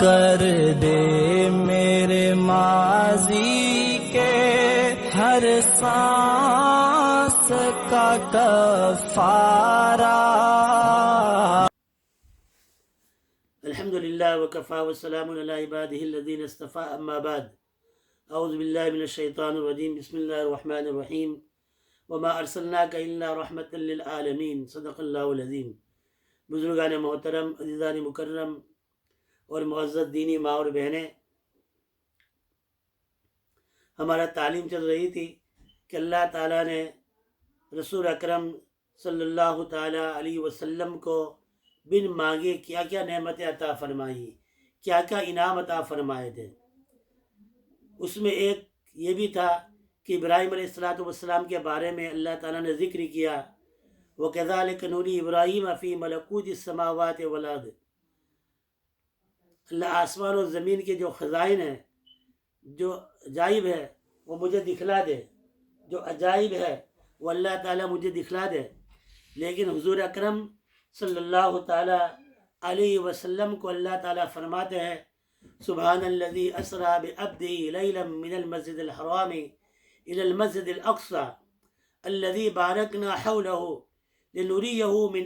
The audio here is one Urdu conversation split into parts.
کر دے میرے ماضی کے ہر سانس کا کفارہ۔ الحمدللہ وکفا والسلام علی عبادہ الذین اصطفیٰ، اما بعد، اعوذ باللہ من الشیطان الرجیم، بسم اللہ الرحمن الرحیم، وما ارسلناک الا رحمتا للعالمین، صدق اللہ العظیم۔ بزرگان محترم، عزیزان مکرم اور معزز دینی ماں اور بہنیں، ہمارا تعلیم چل رہی تھی کہ اللہ تعالیٰ نے رسول اکرم صلی اللہ تعالیٰ علیہ وسلم کو بن مانگے کیا کیا نعمتیں عطا فرمائی، کیا کیا انعام عطا فرمائے تھے۔ اس میں ایک یہ بھی تھا کہ ابراہیم علیہ السلام کے بارے میں اللہ تعالیٰ نے ذکر کیا، وَكَذَلِكَ نُرِي إِبْرَاهِيمَ فِي مَلَكُوتِ السَّمَاوَاتِ وَالْأَرْضِ، اللہ آسمان و زمین کے جو خزائن ہیں، جو عجائب ہے وہ مجھے دکھلا دے، جو عجائب ہے وہ اللہ تعالیٰ مجھے دکھلا دے۔ لیکن حضور اکرم صلی اللہ تعالیٰ علیہ وسلم کو اللہ تعالیٰ فرماتے ہیں، سبحان الذی اسریٰ بعبدہ لیلا من المسجد الحرام الی المسجد الاقصی الذی بارکنا حولہ لنریہ من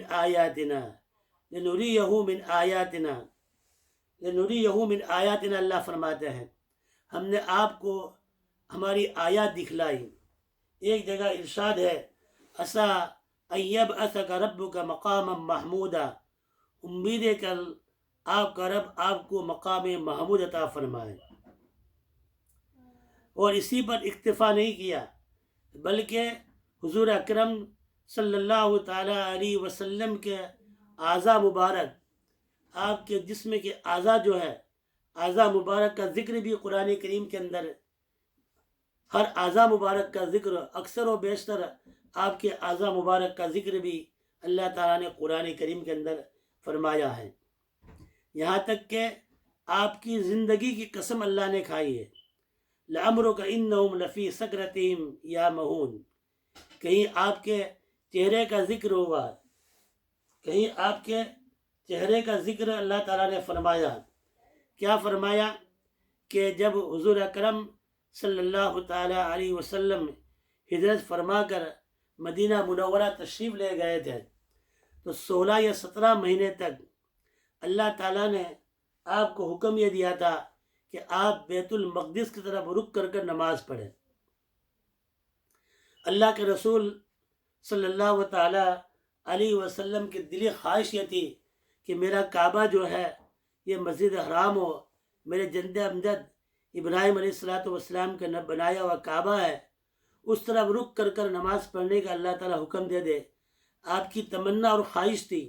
آیاتنا اللہ فرماتے ہیں ہم نے آپ کو ہماری آیات دکھلائی۔ ایک جگہ ارشاد ہے، عسیٰ ان یبعثک ربک مقاما محمودا، امید ہے کہ آپ کا رب آپ کو مقام محمود عطا فرمائے۔ اور اسی پر اکتفا نہیں کیا، بلکہ حضور اکرم صلی اللہ تعالیٰ علیہ وسلم کے اعضاء مبارک، آپ کے جسم کے اعضاء جو ہے، اعضاء مبارک کا ذکر بھی قرآن کریم کے اندر، ہر اعضاء مبارک کا ذکر، اکثر و بیشتر آپ کے اعضاء مبارک کا ذکر بھی اللہ تعالیٰ نے قرآن کریم کے اندر فرمایا ہے۔ یہاں تک کہ آپ کی زندگی کی قسم اللہ نے کھائی ہے، لَعَمْرُكَ إِنَّهُمْ لَفِي سَكْرَتِهِمْ يَعْمَهُونَ، کہیں آپ کے چہرے کا ذکر ہوا، کہیں آپ کے چہرے کا ذکر اللہ تعالیٰ نے فرمایا۔ کیا فرمایا کہ جب حضور اکرم صلی اللہ تعالیٰ علیہ وسلم ہجرت فرما کر مدینہ منورہ تشریف لے گئے تھے تو 16 یا 17 مہینے تک اللہ تعالیٰ نے آپ کو حکم یہ دیا تھا کہ آپ بیت المقدس کی طرف رک کر نماز پڑھیں۔ اللہ کے رسول صلی اللہ تعالیٰ علیہ وسلم کی دلی خواہش یہ تھی کہ میرا کعبہ جو ہے یہ مسجد حرام ہو، میرے جد امجد ابراہیم علیہ السلام کا بنایا ہوا کعبہ ہے، اس طرف رک کر نماز پڑھنے کا اللہ تعالیٰ حکم دے دے۔ آپ کی تمنا اور خواہش تھی،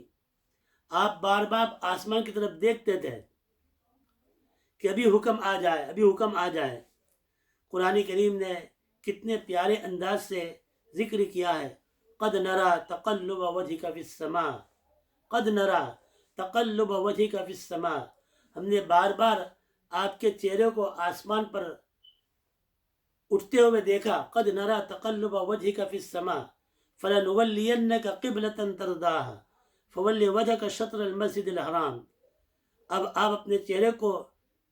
آپ بار بار آسمان کی طرف دیکھتے تھے کہ ابھی حکم آ جائے، ابھی حکم آ جائے۔ قرآن کریم نے کتنے پیارے انداز سے ذکر کیا ہے، قد نرى تقلب وجهك في السماء، قد نرى تقلب وجهك في السماء، ہم نے بار بار آپ کے چہرے کو آسمان پر اٹھتے ہوئے دیکھا۔ قد نرى تقلب وجهك في السماء فلنولينك قبلة ترضاها فول وجهك شطر المسجد الحرام، اب آپ اپنے چہرے کو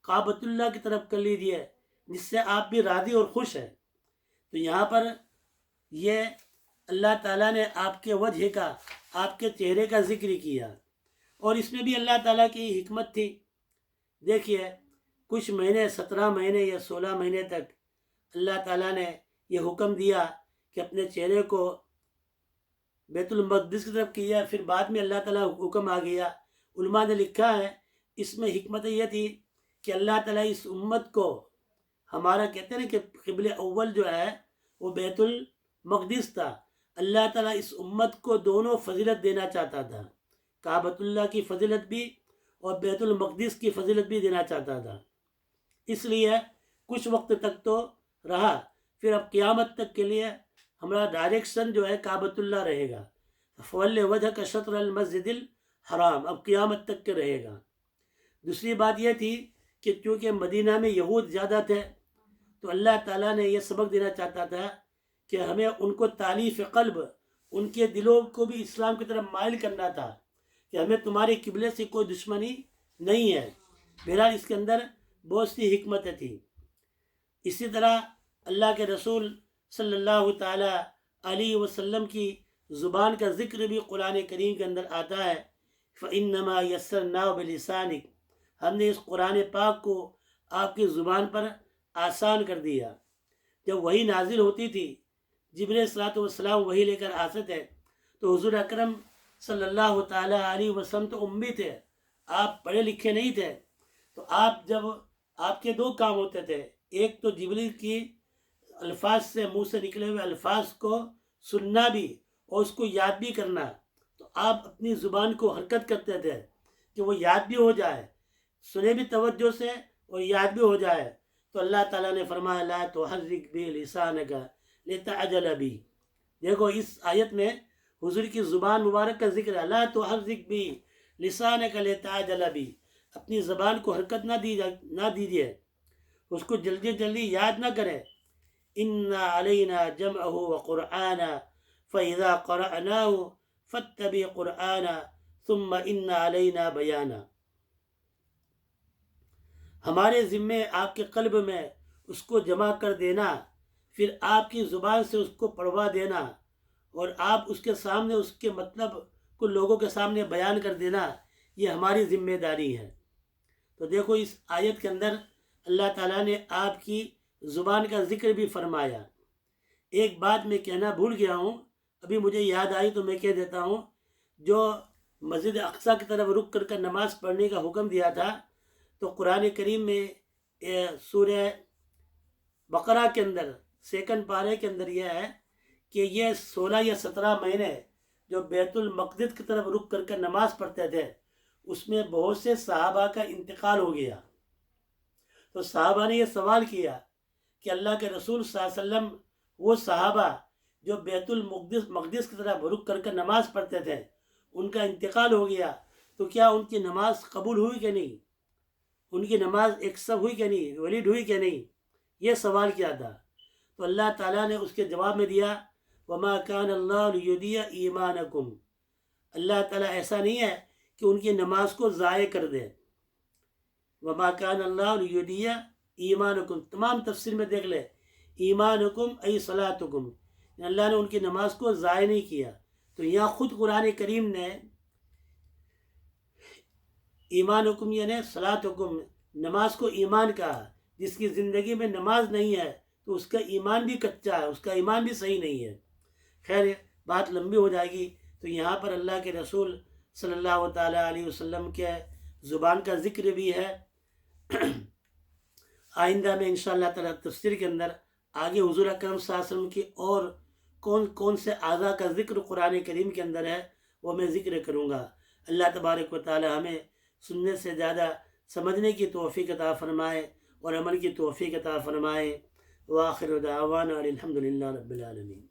کعبۃ اللہ کی طرف کر لیجئے جس سے آپ بھی راضی اور خوش ہیں۔ تو یہاں پر یہ اللہ تعالیٰ نے آپ کے وجہ کا، آپ کے چہرے کا ذکر کیا، اور اس میں بھی اللہ تعالیٰ کی حکمت تھی۔ دیکھیے کچھ مہینے، 17 مہینے یا 16 مہینے تک اللہ تعالیٰ نے یہ حکم دیا کہ اپنے چہرے کو بیت المقدس کی طرف کیا، پھر بعد میں اللہ تعالیٰ حکم آ گیا۔ علماء نے لکھا ہے اس میں حکمت یہ تھی کہ اللہ تعالیٰ اس امت کو، ہمارا کہتے ہیں کہ قبل اول جو ہے وہ بیت المقدس تھا، اللہ تعالیٰ اس امت کو دونوں فضیلت دینا چاہتا تھا، کعبۃ اللہ کی فضیلت بھی اور بیت المقدس کی فضیلت بھی دینا چاہتا تھا۔ اس لیے کچھ وقت تک تو رہا، پھر اب قیامت تک کے لیے ہمارا ڈائریکشن جو ہے کعبۃ اللہ رہے گا، فول وجهك شطر المسجد الحرام، اب قیامت تک کے رہے گا۔ دوسری بات یہ تھی کہ چونکہ مدینہ میں یہود زیادہ تھے تو اللہ تعالیٰ نے یہ سبق دینا چاہتا تھا کہ ہمیں ان کو تالیف قلب، ان کے دلوں کو بھی اسلام کی طرف مائل کرنا تھا کہ ہمیں تمہارے قبلے سے کوئی دشمنی نہیں ہے، بہرحال اس کے اندر بہت سی حکمتیں تھیں۔ اسی طرح اللہ کے رسول صلی اللہ تعالیٰ علیہ وسلم کی زبان کا ذکر بھی قرآن کریم کے اندر آتا ہے، فَإِنَّمَا يَسَّرْنَاهُ بِلِسَانِكَ، ہم نے اس قرآن پاک کو آپ کی زبان پر آسان کر دیا۔ جب وہی نازل ہوتی تھی، جبرائیل صلاۃ والسلام وہی لے کر آتے تھے، تو حضور اکرم صلی اللہ تعالیٰ علیہ وسلم تو امی تھے، آپ پڑھے لکھے نہیں تھے، تو آپ کے دو کام ہوتے تھے، ایک تو جبرائیل کی الفاظ سے، منہ سے نکلے ہوئے الفاظ کو سننا بھی اور اس کو یاد بھی کرنا۔ تو آپ اپنی زبان کو حرکت کرتے تھے کہ وہ یاد بھی ہو جائے، سنے بھی توجہ سے اور یاد بھی ہو جائے۔ تو اللہ تعالیٰ نے فرمایا لا تحرک بہ لسانک لتعجل بہ۔ دیکھو اس آیت میں حضور کی زبان مبارک کا ذکر ہے، لا تحرک بہ لسانک لتعجل بہ، اپنی زبان کو حرکت نہ دیجیے، اس کو جلدی جلدی یاد نہ کرے۔ ان علینا جمعہ وقرآنہ فاذا قرأناہ فاتبع قرآنہ ثم ان علینا بیانہ۔ ہمارے ذمے آپ کے قلب میں اس کو جمع کر دینا، پھر آپ کی زبان سے اس کو پڑھوا دینا، اور آپ اس کے سامنے اس کے مطلب کو لوگوں کے سامنے بیان کر دینا، یہ ہماری ذمہ داری ہے۔ تو دیکھو اس آیت کے اندر اللہ تعالیٰ نے آپ کی زبان کا ذکر بھی فرمایا۔ ایک بات میں کہنا بھول گیا ہوں، ابھی مجھے یاد آئی تو میں کہہ دیتا ہوں، جو مسجد اقصیٰ کی طرف رک کر نماز پڑھنے کا حکم دیا تھا، تو قرآن کریم میں سورہ بقرہ کے اندر سیکنڈ پارے کے اندر یہ ہے کہ یہ 16 یا 17 مہینے جو بیت المقدس کی طرف رک کر نماز پڑھتے تھے، اس میں بہت سے صحابہ کا انتقال ہو گیا۔ تو صحابہ نے یہ سوال کیا کہ اللہ کے رسول صلی اللہ علیہ وسلم، وہ صحابہ جو بیت المقدس کی طرف رک کر نماز پڑھتے تھے، ان کا انتقال ہو گیا، تو کیا ان کی نماز قبول ہوئی کہ نہیں؟ ان کی نماز ایکسپ ہوئی کہ نہیں، ویلڈ ہوئی کہ نہیں؟ یہ سوال کیا تھا۔ تو اللہ تعالیٰ نے اس کے جواب میں دیا وما کان اللہ لیضیع ایمانکم، اللہ تعالیٰ ایسا نہیں ہے کہ ان کی نماز کو ضائع کر دے۔ وما کان اللہ لیضیع ایمانکم، تمام تفسیر میں دیکھ لے، ایمانکم ای صلاتکم، اللہ نے ان کی نماز کو ضائع نہیں کیا۔ تو یہاں خود قرآن کریم نے ایمانکم یعنی صلاتکم، نماز کو ایمان کہا۔ جس کی زندگی میں نماز نہیں ہے تو اس کا ایمان بھی کچا ہے، اس کا ایمان بھی صحیح نہیں ہے۔ خیر بات لمبی ہو جائے گی، تو یہاں پر اللہ کے رسول صلی اللہ تعالیٰ علیہ وسلم کے زبان کا ذکر بھی ہے۔ آئندہ میں انشاءاللہ تعالیٰ تفسیر کے اندر آگے حضور اکرم صلی اللہ علیہ وسلم کی اور کون سے اعضاء کا ذکر قرآن کریم کے اندر ہے وہ میں ذکر کروں گا۔ اللہ تبارک و تعالیٰ ہمیں سننے سے زیادہ سمجھنے کی توفیق عطا فرمائے اور عمل کی توفیق عطا فرمائے۔ وآخر دعوانا الحمدللہ رب العالمین۔